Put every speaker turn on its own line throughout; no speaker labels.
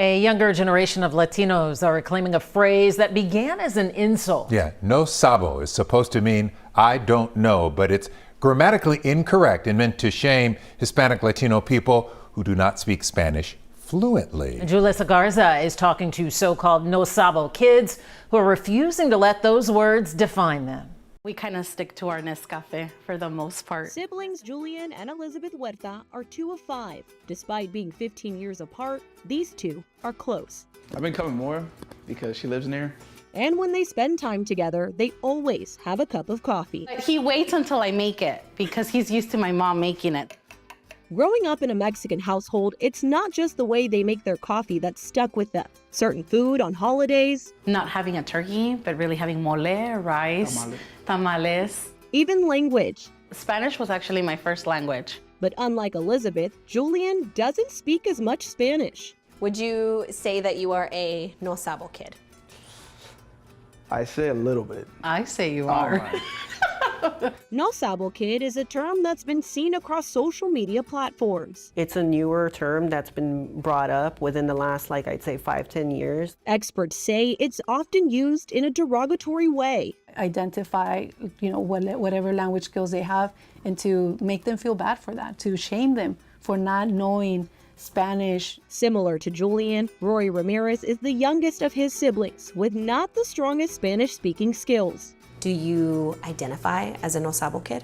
A younger generation of Latinos are reclaiming a phrase that began as an insult.
Yeah, no sabo is supposed to mean I don't know, but it's grammatically incorrect and meant to shame Hispanic Latino people who do not speak Spanish fluently.
Julissa Garza is talking to so-called no sabo kids who are refusing to let those words define them.
We kind of stick to our Nescafe for the most part.
Siblings Julian and Elizabeth Huerta are 2 of 5. Despite being 15 years apart, these two are close.
I've been coming more because she lives near.
And when they spend time together, they always have a cup of coffee.
He waits until I make it because he's used to my mom making it.
Growing up in a Mexican household, it's not just the way they make their coffee that's stuck with them. Certain food on holidays.
Not having a turkey, but really having mole, rice, tamales.
Even language.
Spanish was actually my first language.
But unlike Elizabeth, Julian doesn't speak as much Spanish.
Would you say that you are a no sabo kid?
I say a little bit.
I say you are.
No sabo kid is a term that's been seen across social media platforms.
It's a newer term that's been brought up within the last, I'd say 5-10 years.
Experts say it's often used in a derogatory way.
Identify, whatever language skills they have and to make them feel bad for that, to shame them for not knowing Spanish.
Similar to Julian, Rory Ramirez is the youngest of his siblings with not the strongest Spanish-speaking skills.
Do you identify as a no sabo kid?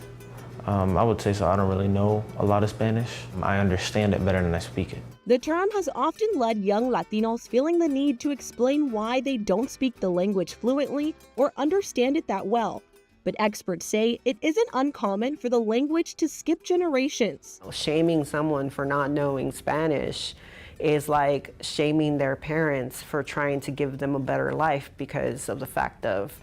I would say so. I don't really know a lot of Spanish. I understand it better than I speak it.
The term has often led young Latinos feeling the need to explain why they don't speak the language fluently or understand it that well. But experts say it isn't uncommon for the language to skip generations.
Shaming someone for not knowing Spanish is like shaming their parents for trying to give them a better life because of the fact of,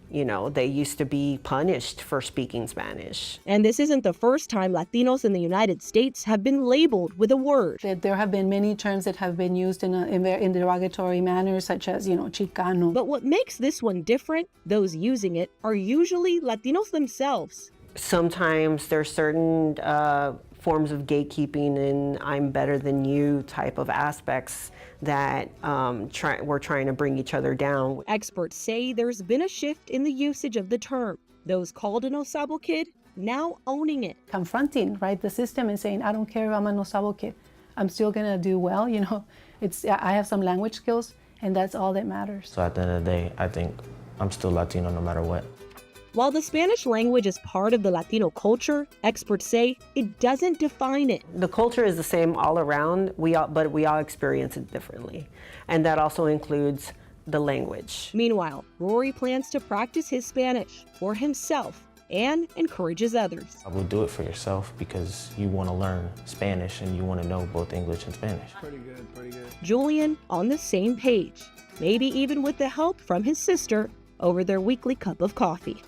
they used to be punished for speaking Spanish.
And this isn't the first time Latinos in the United States have been labeled with a word.
There have been many terms that have been used in derogatory manners, such as, Chicano.
But what makes this one different, those using it are usually Latinos themselves.
Sometimes there's certain forms of gatekeeping and I'm better than you type of aspects that we're trying to bring each other down.
Experts say there's been a shift in the usage of the term. Those called a no sabo kid now owning it.
Confronting, the system and saying, I don't care if I'm a no sabo kid. I'm still gonna do well, I have some language skills and that's all that matters.
So at the end of the day, I think I'm still Latino no matter what.
While the Spanish language is part of the Latino culture, experts say it doesn't define it.
The culture is the same all around, but we all experience it differently. And that also includes the language.
Meanwhile, Rory plans to practice his Spanish for himself and encourages others.
I would do it for yourself because you want to learn Spanish and you want to know both English and Spanish.
Pretty good, pretty good.
Julian on the same page, maybe even with the help from his sister over their weekly cup of coffee.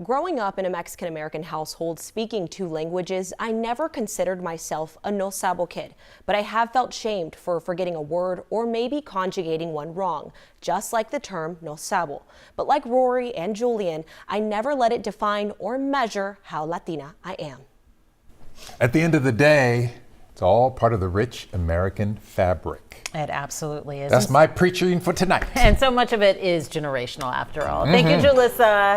Growing up in a Mexican-American household speaking 2 languages, I never considered myself a no sabo kid, but I have felt shamed for forgetting a word or maybe conjugating one wrong, just like the term no sabo. But like Rory and Julian, I never let it define or measure how Latina I am.
At the end of the day, it's all part of the rich American fabric.
It absolutely is.
That's my preaching for tonight.
And so much of it is generational after all. Thank you, Julissa.